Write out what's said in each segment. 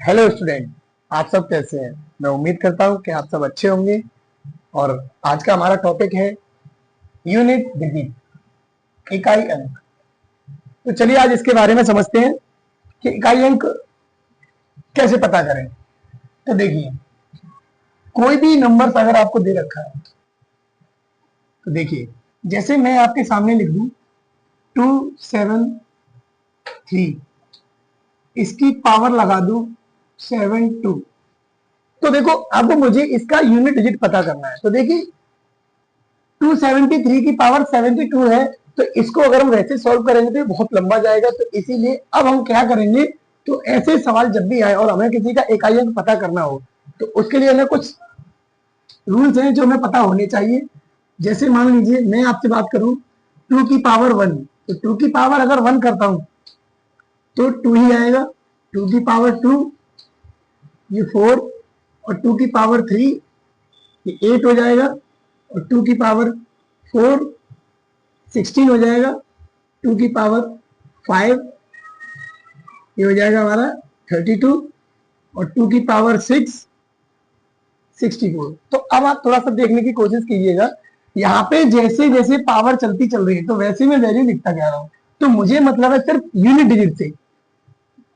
Hello student, आप सब कैसे हैं। मैं उम्मीद करता हूं कि आप सब अच्छे होंगे। और आज का हमारा टॉपिक है यूनिट डिजिट, इकाई अंक। तो चलिए आज इसके बारे में समझते हैं कि इकाई अंक कैसे पता करें। तो देखिए, कोई भी नंबर अगर आपको दे रखा है तो देखिए, जैसे मैं आपके सामने लिख दूं 273, इसकी पावर लगा दूं 72। तो देखो, अब मुझे इसका यूनिट डिजिट पता करना है। तो देखिए 273 की पावर 72 है, तो इसको अगर हम वैसे सॉल्व करेंगे तो ये बहुत लंबा जाएगा। तो इसीलिए अब हम क्या करेंगे, तो ऐसे सवाल जब भी आए और हमें किसी का इकाई अंक पता करना हो, तो उसके लिए हमें कुछ रूल्स हैं जो हमें पता होने चाहिए। जैसे मान लीजिए मैं आपसे बात करूं 2 की पावर 1, तो 2 की पावर अगर 1 करता हूं तो 2 ही आएगा। 2 की पावर 2 ये 4, और 2 की पावर 3 ये 8 हो जाएगा, और 2 की पावर 4 16 हो जाएगा। 2 की पावर 5 ये हो जाएगा हमारा 32, और 2 की पावर 6 64। तो अब आप थोड़ा सा देखने की कोशिश कीजिएगा, यहाँ पे जैसे जैसे पावर चलती चल रही है तो वैसे मैं वैल्यू लिखता जा रहा हूँ। तो मुझे मतलब है सिर्फ यूनिट डिजिट से,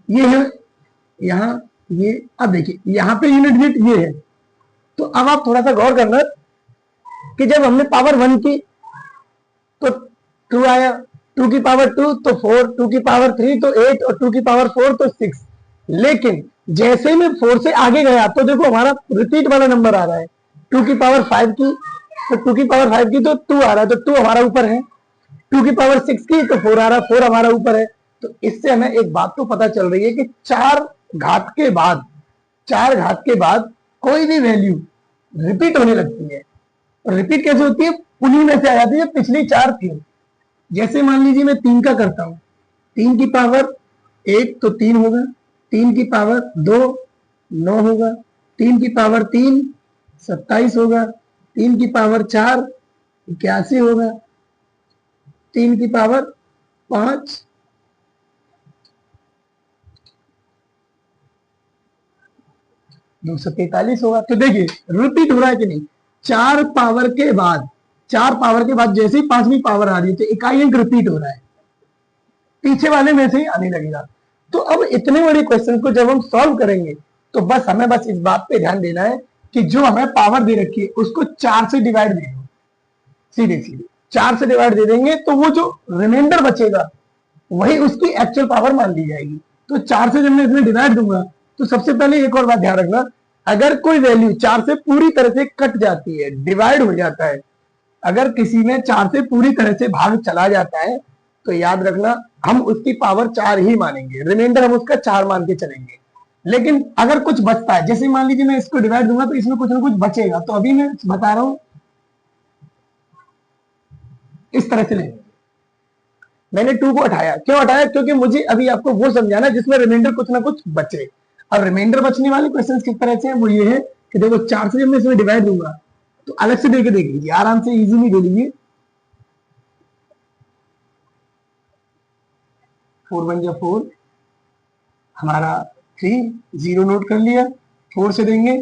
ये है यहाँ, ये अब देखिए यहाँ पे यूनिट डिजिट ये है। तो अब आप थोड़ा सा गौर करना कि जब हमने पावर 1 की तो 2 आया, 2 की पावर 2 तो 4, 2 की पावर 3 तो 8, और 2 की पावर 4 तो 6। लेकिन जैसे मैं 4 से आगे गया तो देखो हमारा रिपीट वाला नंबर आ रहा है। 2 की पावर 5 की, तो 2 की पावर 5 की तो 2 आ रहा है, तो 2 हमारा ऊपर है। 2 की पावर 6 की तो 4 आ रहा है, 4 हमारा ऊपर है। तो इससे हमें एक बात तो पता चल रही है कि चार घात के बाद कोई भी वैल्यू रिपीट होने लगती है। और रिपीट कैसे होती है, उन्हीं में से आ जाती है पिछली 4 थी। जैसे मान लीजिए मैं 3 का करता हूं, 3 की पावर 1 तो 3 होगा, 3 की पावर 2 9 होगा, 3 की पावर 3 27 होगा, 3 की पावर 4 81 होगा, 3 की पावर 5 243 होगा। तो देखिए रिपीट हो रहा है कि नहीं। चार पावर के बाद जैसे ही 5वीं पावर आ रही है तो इकाई अंक रिपीट हो रहा है, पीछे वाले में से ही आने लगेगा। तो अब इतने बड़े क्वेश्चन को जब हम सॉल्व करेंगे तो हमें बस इस बात पे ध्यान देना है कि जो हमें पावर दे रखी है उसको 4 से डिवाइड दे दो, सीधे सीधे 4 से डिवाइड दे देंगे तो वो जो रिमाइंडर बचेगा वही उसकी एक्चुअल पावर मान ली जाएगी। तो 4 से जब मैं इसमें डिवाइड दूंगा तो सबसे पहले एक और बात ध्यान रखना, अगर कोई वैल्यू 4 से पूरी तरह से कट जाती है, डिवाइड हो जाता है, अगर किसी में 4 से पूरी तरह से भाग चला जाता है, तो याद रखना हम उसकी पावर 4 ही मानेंगे, रिमाइंडर हम उसका 4 मान के चलेंगे। लेकिन अगर कुछ बचता है, जैसे मान लीजिए मैं इसको डिवाइड दूंगा तो इसमें कुछ ना कुछ बचेगा, तो अभी मैं बता रहा हूं इस तरह से लेंगे। मैंने 2 को हटाया, क्यों हटाया, क्योंकि मुझे अभी आपको वो समझाना जिसमें रिमाइंडर कुछ ना कुछ बचे। अब रिमाइंडर बचने वाले क्वेश्चन किस तरह से है, वो ये है कि देखो 4 से जब मैं इसमें डिवाइड दूंगा तो अलग से देख लीजिए, आराम से इजीली दे लीजिए। 4 1 जा 4, हमारा 3 0 नोट कर लिया, 4 से देंगे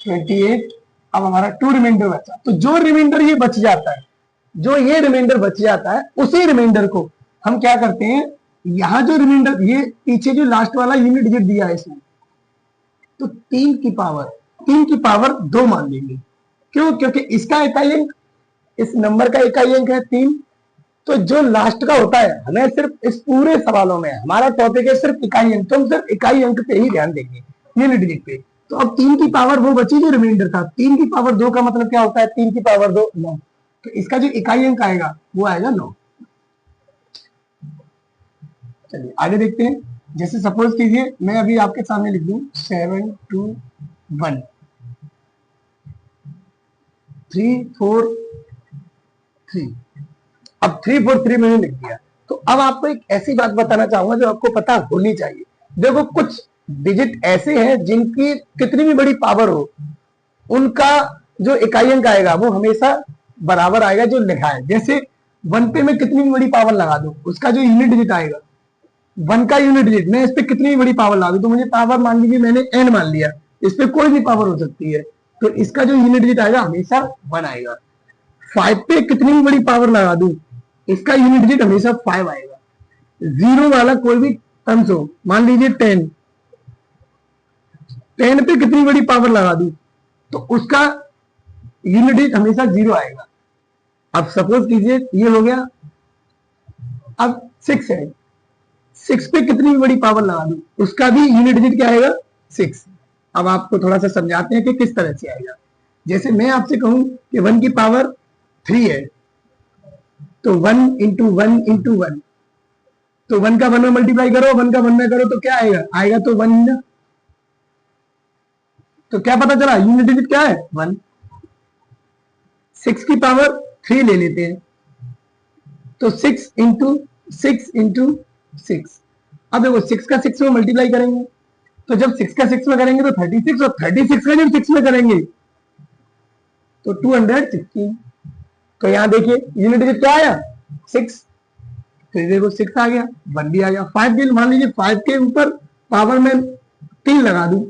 28। अब हमारा 2 रिमाइंडर बचा, तो जो रिमाइंडर ये बच जाता है, जो ये रिमाइंडर बच जाता है उसी रिमाइंडर को हम क्या करते हैं, यहां जो रिमाइंडर ये पीछे जो लास्ट वाला यूनिट डिजिट दिया है इसमें, तो 3 की पावर 2 मान लेंगे। क्यों, क्योंकि इसका इकाई अंक, इस नंबर का इकाई अंक है 3। तो जो लास्ट का होता है, हमें सिर्फ इस पूरे सवालों में हमारा टॉपिक है सिर्फ इकाई अंक, तो हम सिर्फ इकाई अंक पे ही ध्यान देंगे, यूनिट डिजिट पे। तो अब 3 की पावर वो बची जो रिमाइंडर था, 3 की पावर 2 का मतलब क्या होता है, 3 की पावर 2 9। तो इसका जो इकाई अंक आएगा वो आएगा 9। चलिए आगे देखते हैं। जैसे सपोज कीजिए मैं अभी आपके सामने लिख दूं 7 2 1 3 4 3। अब 3 4 3 मैंने लिख दिया। तो अब आपको एक ऐसी बात बताना चाहूंगा जो आपको पता होनी चाहिए। देखो कुछ डिजिट ऐसे हैं जिनकी कितनी भी बड़ी पावर हो, उनका जो इकाई अंक आएगा वो हमेशा बराबर आएगा जो लिखा है। जैसे 1 पे मैं कितनी भी बड़ी पावर लगा दूं, उसका जो यूनिट डिजिट आएगा वन का यूनिट डिजिट, मैं इस पे कितनी बड़ी पावर ला दूं, तो मुझे पावर मान लीजिए मैंने n मान लिया, इस पे कोई भी पावर हो सकती है, तो इसका जो यूनिट डिजिट आएगा हमेशा 1 आएगा। 5 पे कितनी भी बड़ी पावर लगा दूं, इसका यूनिट डिजिट हमेशा 5 आएगा। जीरो वाला कोई भी टर्म्स हो, मान लीजिए 10, 10 पे कितनी बड़ी पावर लगा दूं तो उसका यूनिट डिजिट हमेशा 0 आएगा। अब सपोज कीजिए ये हो गया, अब 6 है, 6 पे कितनी बड़ी पावर लगा दूं उसका भी यूनिट डिजिट क्या आएगा 6। अब आपको थोड़ा सा समझाते हैं कि किस तरह से आएगा। जैसे मैं आपसे कहूं कि 1 की पावर 3 है, तो 1 इंटू 1 इंटू 1, तो 1 का 1 में मल्टीप्लाई करो, 1 का 1 में करो तो क्या आएगा, आएगा तो 1 ही ना। तो क्या पता चला, यूनिट डिजिट क्या है 1। 6 की पावर 3 ले लेते हैं, तो 6 इंटू 6 इंटू 6। अब देखो 6 का 6 में मल्टीप्लाई करेंगे, तो जब 6 का 6 में करेंगे तो 36, और 36 का जब 6 में करेंगे तो 216। तो यहां देखिए यूनिट डिजिट क्या आया 6, तो देखो 6 आ गया, 1 भी आ गया। 5 के मान लीजिए 5 के ऊपर पावर में 3 लगा दूं,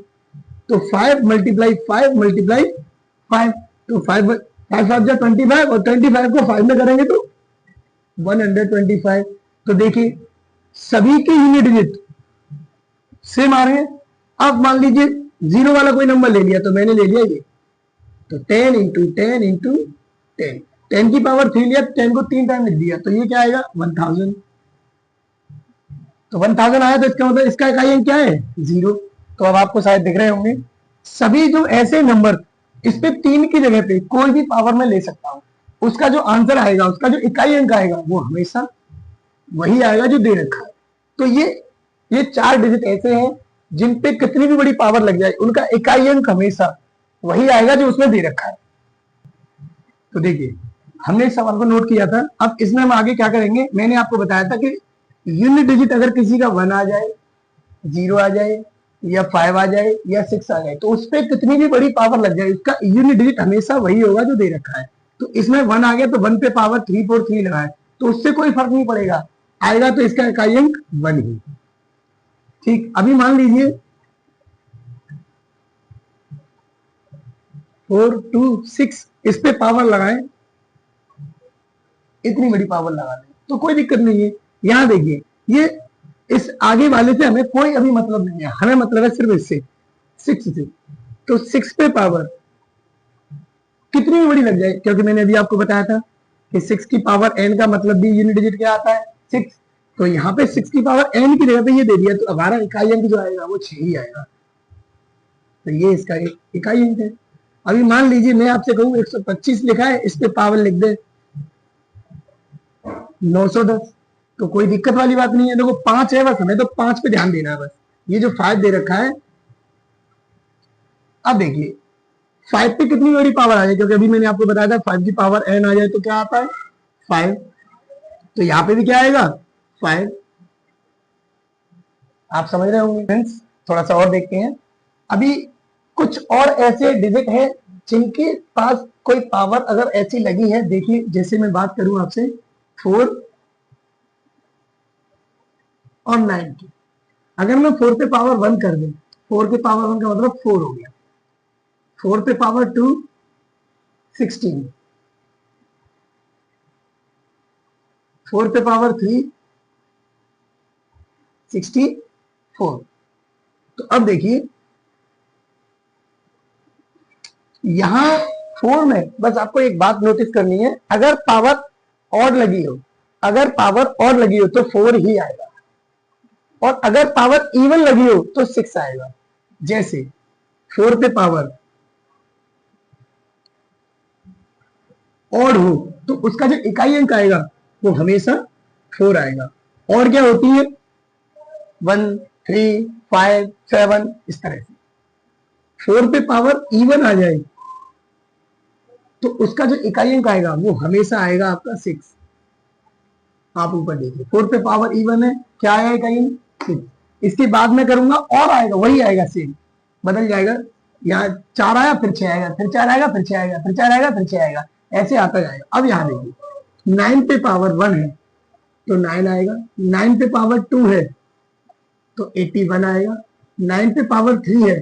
तो 5 मल्टीप्लाई 5 मल्टीप्लाई 5, तो 5 5 जा 25, और 25 को 5 में करेंगे तो 125। तो देखिए सभी के यूनिट डिजिट सेम आ रहे हैं। अब मान लीजिए जीरो वाला कोई नंबर ले लिया, तो मैंने ले लिया ये, तो 10 इंटू 10 इंटू 10, 10 की पावर 3 लिया, 10 को 3 टाइम लिख दिया, तो ये क्या आएगा 1000। तो 1000 आया, तो इसका मतलब इसका इकाई अंक क्या है 0। तो अब आपको शायद दिख रहे होंगे सभी जो ऐसे नंबर, इस पे 3 की जगह पे कोई भी पावर में ले सकता हूं, उसका जो आंसर आएगा, उसका जो इकाई अंक आएगा वो हमेशा वही आएगा जो दे रखा है। तो ये 4 डिजिट ऐसे हैं जिन पे कितनी भी बड़ी पावर लग जाए उनका इकाई अंक हमेशा वही आएगा जो उसमें दे रखा है। तो देखिए हमने इस सवाल को नोट किया था। अब इसमें हम आगे क्या करेंगे, मैंने आपको बताया था कि यूनिट डिजिट अगर किसी का 1 आ जाए, 0 आ जाए, या 5 आ जाए, या 6 आ जाए, तो उस पर कितनी भी बड़ी पावर लग जाए उसका यूनिट डिजिट हमेशा वही होगा जो दे रखा है। तो इसमें 1 आ गया, तो 1 पे पावर 343 लगाए, तो उससे कोई फर्क नहीं पड़ेगा, आएगा तो इसका इकाई अंक 1 ही। ठीक, अभी मान लीजिए 4 2 6 इस पे पावर लगाए, इतनी बड़ी पावर लगा दें तो कोई दिक्कत नहीं है। यहां देखिए ये इस आगे वाले से हमें कोई अभी मतलब नहीं है, हमें मतलब है सिर्फ इससे 6 से। तो 6 पे पावर कितनी बड़ी लग जाए, क्योंकि मैंने अभी आपको बताया था कि 6 की पावर n का मतलब भी यूनिट डिजिट क्या आता है 6। तो यहाँ पे 6 की पावर n की जगह पे ये दे दिया, तो हमारा इकाई अंक जो आएगा वो 6 ही आएगा। तो ये इसका इकाई अंक है। अभी मान लीजिए मैं आपसे कहूँ 125 लिखा है, इस पे पावर लिख दे 910, तो कोई दिक्कत वाली बात नहीं है। देखो 5 है, बस हमें तो 5 पे ध्यान देना है, बस ये जो 5 दे रखा है। अब देखिए 5 पे कितनी बड़ी पावर आ जाए, क्योंकि अभी मैंने आपको बताया था 5 की पावर n आ जाए तो क्या आता है 5, तो यहाँ पे भी क्या आएगा 5। आप समझ रहे होंगे फ्रेंड्स। थोड़ा सा और देखते हैं। अभी कुछ और ऐसे डिजिट हैं जिनके पास कोई पावर अगर ऐसी लगी है, देखिए जैसे मैं बात करूं आपसे 4 और 9 की, अगर मैं 4 पे पावर 1 कर दूं, 4 के पावर 1 का मतलब 4 हो गया, 4 पे पावर 2 16, 4 पे पावर 3 64। तो अब देखिए यहां 4 में बस आपको एक बात नोटिस करनी है, अगर पावर और लगी हो, अगर पावर और लगी हो तो 4 ही आएगा, और अगर पावर इवन लगी हो तो 6 आएगा। जैसे 4 पे पावर ऑड हो तो उसका जो इकाई अंक आएगा वो हमेशा 4 आएगा। और क्या होती है 1 3 5 7 इस तरह से। 4 पे पावर इवन आ जाए तो उसका जो इकाई अंक आएगा वो हमेशा आएगा आपका 6। आप ऊपर देखिए 4 पे पावर इवन है, क्या आएगा इकाई अंक 6। इसके बाद में करूंगा और आएगा, वही आएगा सेम, बदल जाएगा। यहाँ 4 आया फिर 6 आएगा, फिर 4 आएगा फिर 6 आएगा, फिर 4 आएगा फिर 6 आएगा, ऐसे आता जाएगा। अब यहाँ देखिए 9 पे पावर 1 है तो 9 आएगा, 9 पे पावर 2 है तो 81 आएगा। 9 पे पावर 3 है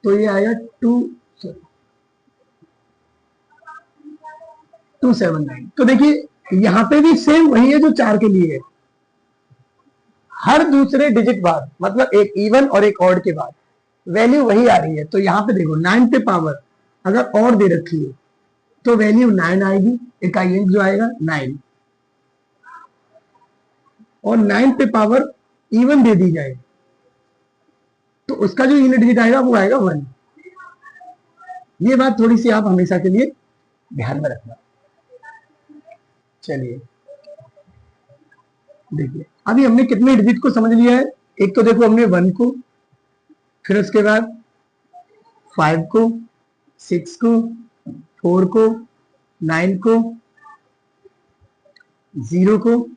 तो ये आएगा 279। तो देखिए यहाँ पे भी सेम वही है जो 4 के लिए है, हर दूसरे डिजिट बाद, मतलब एक इवन और एक ऑड के बाद वैल्यू वही आ रही है। तो यहाँ पे देखो 9 पे पावर अगर और दे रखी है तो वैल्यू 9 आएगी, इकाई अंक जो आएगा 9, और 9 पे पावर इवन दे दी जाए तो उसका जो यूनिट डिजिट आएगा वो आएगा 1। ये बात थोड़ी सी आप हमेशा के लिए ध्यान में रखना। चलिए देखिए अभी हमने कितने डिजिट को समझ लिया है। एक तो देखो हमने 1 को, फिर उसके बाद 5 को, 6 को, 4 को, 9 को, 0 को,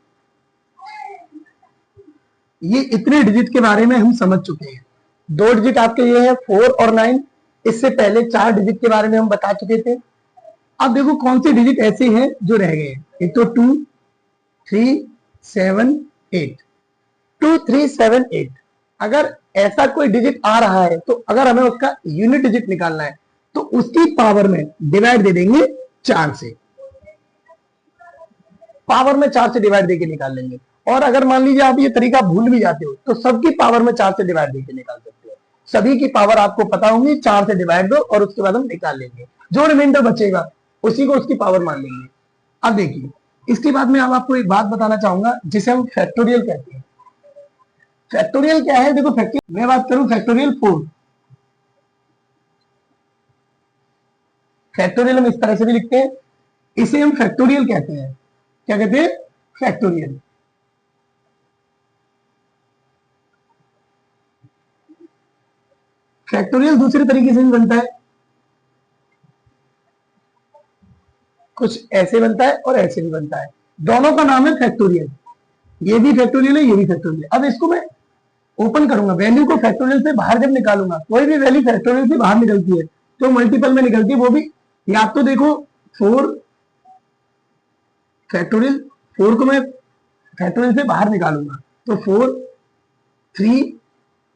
ये इतने डिजिट के बारे में हम समझ चुके हैं। 2 डिजिट आपके ये है 4 और 9। इससे पहले 4 डिजिट के बारे में हम बता चुके थे। अब देखो कौन से डिजिट ऐसे हैं जो रह गए हैं। एक तो 2, 3, 7, 8। 2, 3, 7, 8 अगर ऐसा कोई डिजिट आ रहा है तो अगर हमें उसका यूनिट डिजिट निकालना है तो उसकी पावर में डिवाइड दे देंगे 4 से, पावर में 4 से डिवाइड देके निकाल लेंगे। और अगर मान लीजिए आप ये तरीका भूल भी जाते हो तो सबकी पावर में 4 से डिवाइड देके निकाल सकते हो। सभी की पावर आपको पता होंगी, 4 से डिवाइड दो और उसके बाद हम निकाल लेंगे। जो रिमाइंडर बचेगा उसी को उसकी पावर मान लेंगे। अब देखिए इसके बाद में अब आपको एक बात बताना चाहूंगा जिसे हम फैक्टोरियल कहते हैं। फैक्टोरियल क्या है? देखो फैक्टोरियल, मैं बात करूं फैक्टोरियल 4। फैक्टोरियल हम इस तरह से भी लिखते हैं, इसे हम फैक्टोरियल कहते हैं। क्या कहते हैं? फैक्टोरियल। फैक्टोरियल दूसरे तरीके से भी बनता है, कुछ ऐसे बनता है और ऐसे भी बनता है। दोनों का नाम है फैक्टोरियल। ये भी फैक्टोरियल है, ये भी फैक्टोरियल है। अब इसको मैं ओपन करूंगा, वैल्यू को फैक्टोरियल से बाहर जब निकालूंगा, कोई भी वैल्यू फैक्टोरियल से बाहर निकलती है तो मल्टीपल में निकलती है। वो भी या तो देखो 4 फैक्टोरियल, 4 को मैं फैक्टोरियल से बाहर निकालूंगा तो 4, 3,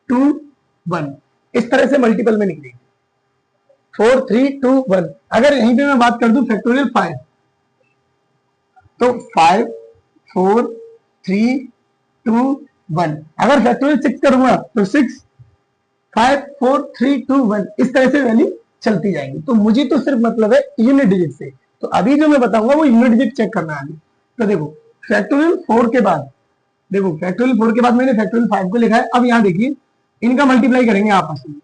2, 1 इस तरह से मल्टीपल में निकलेगी। 4, 3, 2, 1। अगर यहीं पे मैं बात कर दूं फैक्टोरियल 5 तो 5, 4, 3, 2, 1। अगर फैक्टोरियल 6 करूंगा तो 6, 5, 4, 3, 2, 1 इस तरह से वैल्यू चलती जाएंगी। तो मुझे तो सिर्फ मतलब है यूनिट डिजिट से। तो अभी जो मैं बताऊंगा वो यूनिट डिजिट चेक करना है। तो देखो फैक्टोरियल 4 के बाद, देखो फैक्टोरियल 4 के बाद मैंने फैक्टोरियल 5 को लिखा है। अब यहां देखिए इनका मल्टीप्लाई करेंगे आपस में।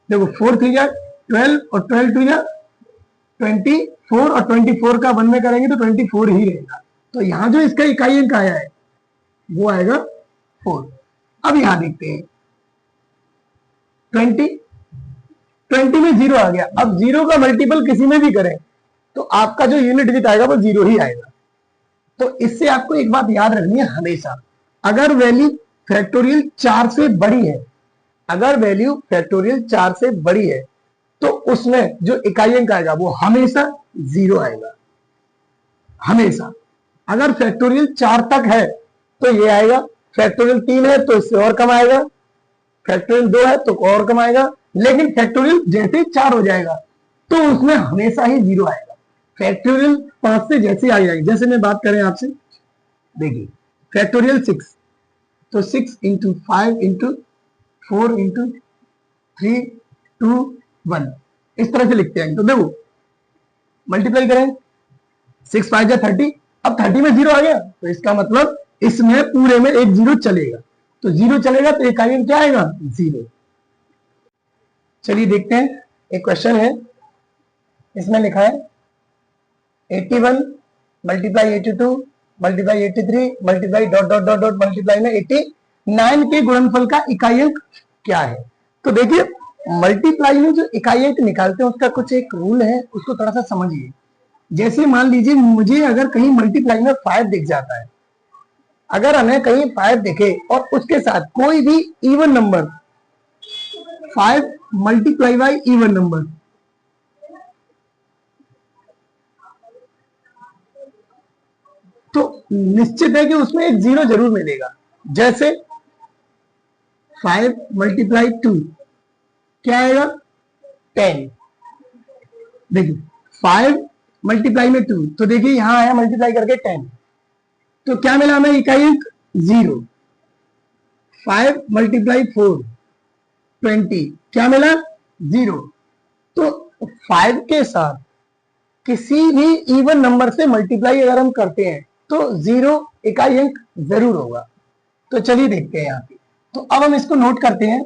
देखो 4 3 जा 12 और 12 2 जा 24 और 24 का 1 में करेंगे तो 24 ही रहेगा। तो यहां जो इसका इकाई अंक आया है वो आएगा 4। अब यहां देखते हैं 20 में 0 आ गया। अब 0 का मल्टीपल किसी में भी करें तो आपका जो यूनिट डिजिट आएगा वो 0 ही आएगा। तो इससे आपको एक बात याद रखनी है हमेशा, अगर वैल्यू फैक्टोरियल 4 से बड़ी है, अगर वैल्यू फैक्टोरियल 4 से बड़ी है तो उसमें जो इकाई अंक आएगा वो हमेशा 0 आएगा, हमेशा। अगर फैक्टोरियल 4 तक है तो ये आएगा, फैक्टोरियल 3 है तो इससे और कम आएगा, फैक्टोरियल 2 है तो और कम आएगा। लेकिन फैक्टोरियल जैसे ही 4 हो जाएगा तो उसमें हमेशा ही 0 आएगा। फैक्टोरियल 5 से जैसे आ जाएगी, जैसे मैं बात करें आपसे, देखिए फैक्टोरियल 6 तो 6 इंटू 5 इंटू 4 इंटू 3, 2, 1 इस तरह से लिखते हैं। तो देखो मल्टीप्लाई करें 6 5 जा 30। अब 30 में 0 आ गया तो इसका मतलब इसमें पूरे में एक 0 चलेगा। तो 0 चलेगा तो इकाई अंक क्या आएगा? 0। चलिए देखते हैं, एक क्वेश्चन है, इसमें लिखा है 81 multiply 82 multiply 83 multiply dot dot dot dot multiply में 89 के गुणनफल का इकाई अंक क्या है? तो देखिए मल्टीप्लाई में जो इकाई अंक निकालते हैं उसका कुछ एक रूल है, उसको थोड़ा सा समझिए। जैसे मान लीजिए मुझे अगर कहीं मल्टीप्लाई में 5 दिख जाता है, अगर हमें कहीं 5 दिखे और उसके साथ कोई भी even number 5 multiply by E one number, तो निश्चित है कि उसमें एक 0 जरूर मिलेगा। जैसे 5 मल्टीप्लाई 2 क्या आएगा 10। देखिए 5 मल्टीप्लाई में 2, तो देखिए यहां आया मल्टीप्लाई करके 10, तो क्या मिला हमें इकाई अंक 0। 5 मल्टीप्लाई 4 20, क्या मिला 0। तो 5 के साथ किसी भी इवन नंबर से मल्टीप्लाई अगर हम करते हैं तो 0 इकाई अंक जरूर होगा। तो चलिए देखते हैं यहाँ पे। तो अब हम इसको नोट करते हैं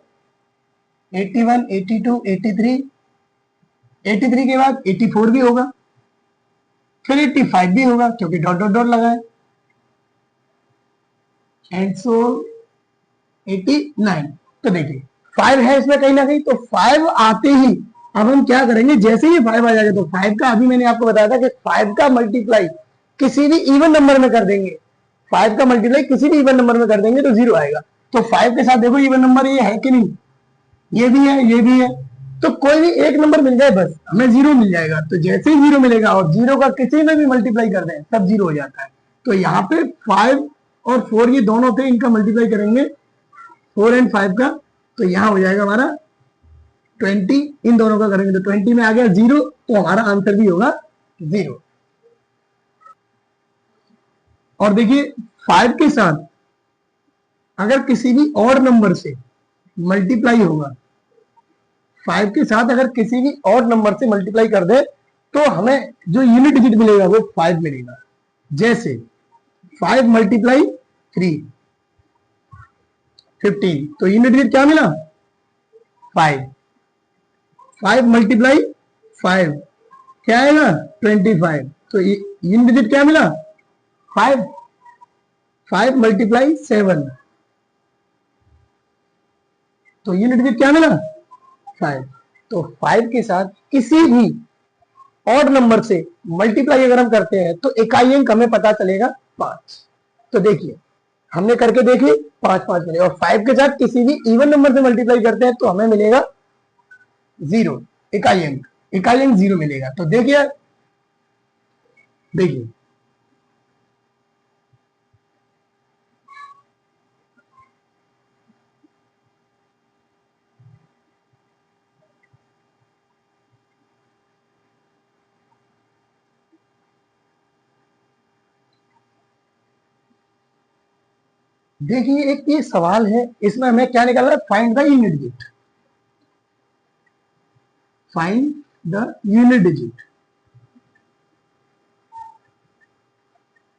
81, 82, 83, 83 के बाद 84 भी होगा, फिर 85 भी होगा क्योंकि डॉट डॉट डॉट लगा है, एंड सो 89। तो देखिए 5 है इसमें कहीं ना कहीं, तो 5 आते ही अब हम क्या करेंगे, जैसे ही 5 आ जाएगा तो 5 का, अभी मैंने आपको बताया था कि 5 का मल्टीप्लाई किसी भी इवन नंबर में कर देंगे, 5 का मल्टीप्लाई किसी भी इवन नंबर में कर देंगे तो 0 आएगा। तो 5 के साथ देखो इवन नंबर ये है कि नहीं, ये भी है, ये भी है, तो कोई भी एक नंबर मिल जाए बस हमें 0 मिल जाएगा। तो जैसे ही 0 मिलेगा और 0 का किसी में भी मल्टीप्लाई कर दें तब 0 हो जाता है। तो यहाँ पे 5 और 4 ये दोनों थे, इनका मल्टीप्लाई करेंगे 4 एंड 5 का, तो यहां हो जाएगा हमारा 20, इन दोनों का करेंगे तो 20 में आ गया 0, तो हमारा आंसर भी होगा 0। और देखिए 5 के साथ अगर किसी भी और नंबर से मल्टीप्लाई होगा, 5 के साथ अगर किसी भी और नंबर से मल्टीप्लाई कर दे तो हमें जो यूनिट डिजिट मिलेगा वो 5 मिलेगा। जैसे 5 मल्टीप्लाई 3 15, तो यूनिट डिजिट क्या मिला 5। 5 मल्टीप्लाई 5 क्या आएगा 25, तो यूनिट डिजिट क्या मिला 5। 5 मल्टीप्लाई 7, तो यूनिट डिजिट क्या मिला 5। तो 5 के साथ किसी भी ऑड नंबर से मल्टीप्लाई अगर हम करते हैं तो इकाई अंक हमें पता चलेगा 5। तो देखिए हमने करके देखी 5 5 मिले, और 5 के साथ किसी भी इवन नंबर से मल्टीप्लाई करते हैं तो हमें मिलेगा 0 इकाई अंक, इकाई अंक 0 मिलेगा। तो देखिए देखिए देखिए एक ये सवाल है, इसमें हमें क्या निकालना है, find the unit digit, find the unit digit.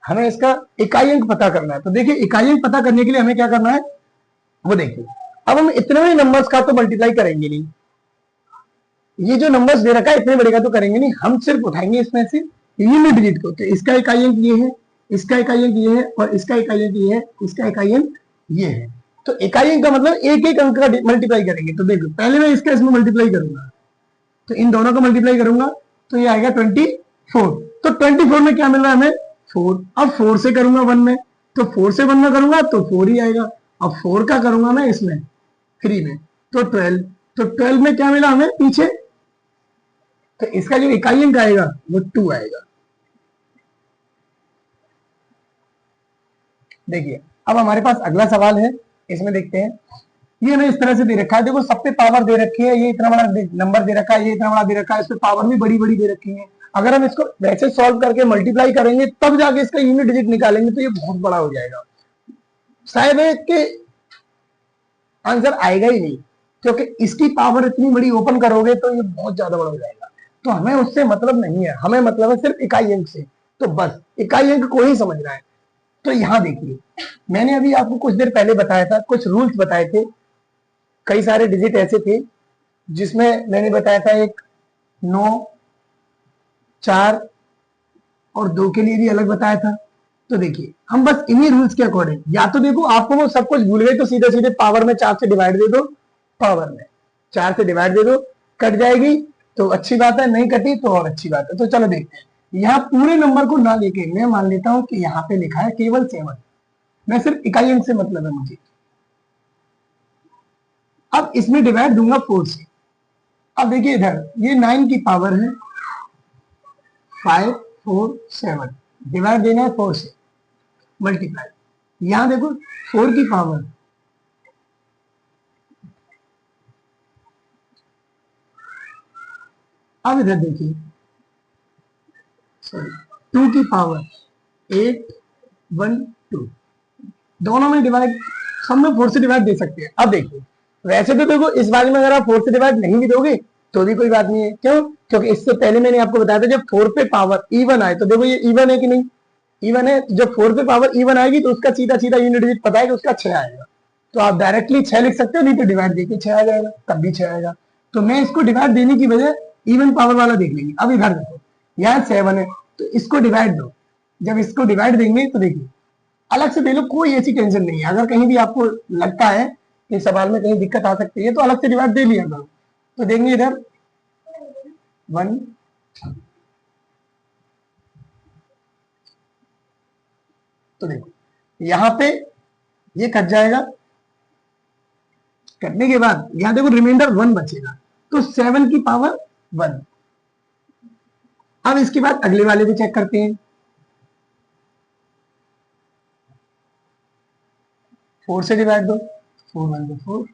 हमें इसका इकाई अंक पता करना है। तो देखिए इकाई अंक पता करने के लिए हमें क्या करना है वो देखिए। अब हम इतने बड़े नंबर्स का तो मल्टीप्लाई करेंगे नहीं, ये जो नंबर्स दे रखा है इतने बड़े का तो करेंगे नहीं, हम सिर्फ उठाएंगे इसमें से यूनिट डिजिट को। तो इसका इकाई अंक ये है, इसका इकाई अंक ये है, और इसका इकाई अंक ये है, इसका इकाई अंक ये है। तो इकाई अंक का मतलब एक एक अंक का मल्टीप्लाई करेंगे। तो देखो पहले मैं इसका इसमें मल्टीप्लाई करूंगा, तो इन दोनों का मल्टीप्लाई करूंगा तो ये आएगा 24। तो 24 में क्या मिल रहा है हमें 4। अब 4 से करूंगा 1 में, तो 4 से 1 में करूंगा तो 4 ही आएगा। अब 4 का करूंगा मैं इसमें 3 में तो 12। तो 12 में क्या मिला हमें पीछे, तो इसका जो इकाई अंक आएगा वो 2 आएगा। देखिए अब हमारे पास अगला सवाल है, इसमें देखते हैं। ये हमें इस तरह से दे रखा है, देखो सब पे पावर दे रखी है, ये इतना बड़ा नंबर दे रखा है, ये इतना बड़ा दे रखा है, इस पे पावर भी बड़ी बड़ी दे रखी है। अगर हम इसको वैसे सॉल्व करके मल्टीप्लाई करेंगे तब जाके इसका यूनिट डिजिट निकालेंगे तो ये बहुत बड़ा हो जाएगा, शायद के आंसर आएगा ही नहीं, क्योंकि इसकी पावर इतनी बड़ी ओपन करोगे तो ये बहुत ज्यादा बड़ा हो जाएगा। तो हमें उससे मतलब नहीं है, हमें मतलब है सिर्फ इकाई अंक से। तो बस इकाई अंक को ही समझना है। तो यहां देखिए मैंने अभी आपको कुछ देर पहले बताया था, कुछ रूल्स बताए थे, कई सारे डिजिट ऐसे थे जिसमें मैंने बताया था एक 9, 4 और 2 के लिए भी अलग बताया था। तो देखिए हम बस इन्हीं रूल्स के अकॉर्डिंग, या तो देखो आपको वो सब कुछ भूल गए तो सीधे सीधे पावर में 4 से डिवाइड दे दो, पावर में 4 से डिवाइड दे दो, कट जाएगी तो अच्छी बात है, नहीं कटी तो और अच्छी बात है। तो चलो देखते हैं, यहाँ पूरे नंबर को ना लेके मैं मान लेता हूं कि यहाँ पे लिखा है केवल 7, मैं सिर्फ इकाई अंक से मतलब है मुझे। अब इसमें डिवाइड दूंगा 4 से। अब देखिए इधर ये 9 की पावर है 5 4 7, डिवाइड देना है 4 से, मल्टीप्लाई यहां देखो 4 की पावर, अब इधर देखिए सॉरी 2 की पावर 8 1 2, दोनों में डिवाइड, सब में 4 से डिवाइड दे सकते हैं। अब देखिए वैसे तो देखो इस बारे में अगर आप 4 से डिवाइड नहीं भी दोगे तो भी कोई बात नहीं है, क्यों? क्योंकि इससे पहले मैंने आपको बताया था जब 4 पे पावर इवन आए, तो देखो ये इवन है कि नहीं, इवन है। जब 4 पे पावर इवन आएगी तो उसका सीधा सीधा यूनिट डिजिट पता है कि उसका 6 आएगा, तो आप डायरेक्टली 6 लिख सकते हो, नहीं तो डिवाइड देके 6 आ जाएगा, तब भी 6 आएगा। तो मैं इसको डिवाइड देने की वजह इवन पावर वाला देख लेंगे। अब इधर देखो यहाँ 7 है तो इसको डिवाइड दो, जब इसको डिवाइड देंगे तो देखिए अलग से दे लो, कोई ऐसी टेंशन नहीं है। अगर कहीं भी आपको लगता है कि सवाल में कहीं दिक्कत आ सकती है तो अलग से डिवाइड दे लिया करो। तो देंगे इधर 1, तो देखो यहां पे ये कट जाएगा, कटने के बाद यहां देखो रिमाइंडर 1 बचेगा, तो 7 की पावर 1। अब इसके बाद अगले वाले भी चेक करते हैं, 4 से डिवाइड दो, 4 1 2 4,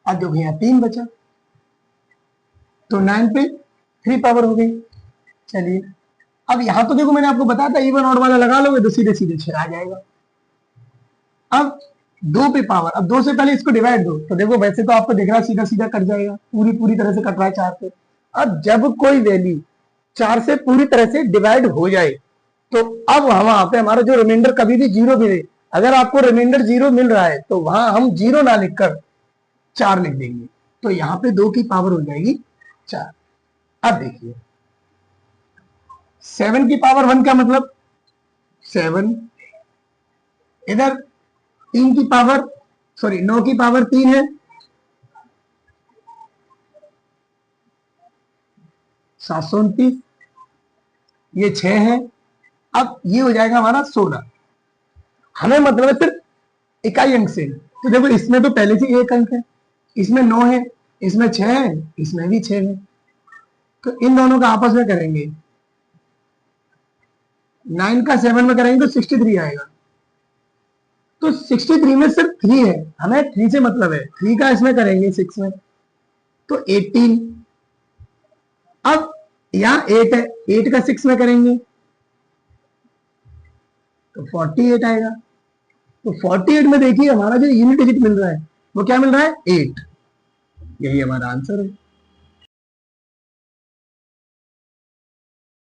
अब देखो यहाँ 3 बचा, तो 9 पे 3 पावर हो गई। चलिए अब यहां तो देखो मैंने आपको बताया था इवन ऑड वाला लगा लोगे तो सीधे सीधे 6 आ जाएगा। अब 2 पे पावर, अब 2 से पहले इसको डिवाइड दो, तो देखो वैसे तो आपको दिख रहा है सीधा सीधा कट जाएगा, पूरी पूरी तरह से कट रहा है 4 से। अब जब कोई वैल्यू 4 से पूरी तरह से डिवाइड हो जाए तो अब वहां पे हमारा जो रिमाइंडर कभी भी जीरो मिले, अगर आपको रिमाइंडर 0 मिल रहा है तो वहां हम 0 ना लिखकर 4 लिख देंगे, तो यहाँ पे 2 की पावर हो जाएगी 4। अब देखिए 7 की पावर 1 का मतलब 7, इधर 3 की पावर सॉरी 9 की पावर 3 है, 729, ये 6 है, अब ये हो जाएगा हमारा 16। हमें मतलब है सिर्फ इकाई अंक से, तो देखो इसमें तो पहले से एक अंक है, इसमें 9 है, इसमें 6 है, इसमें भी 6 है, तो इन दोनों का आपस में करेंगे, 9 का 7 में करेंगे तो 63 आएगा। तो 63 में सिर्फ 3 है, हमें 3 से मतलब है, 3 का इसमें करेंगे 6 में तो 18। अब यहाँ 8 है, 8 का 6 में करेंगे तो 48 आएगा। तो 48 में देखिए हमारा जो यूनिट डिजिट मिल रहा है वो क्या मिल रहा है 8, यही हमारा आंसर है।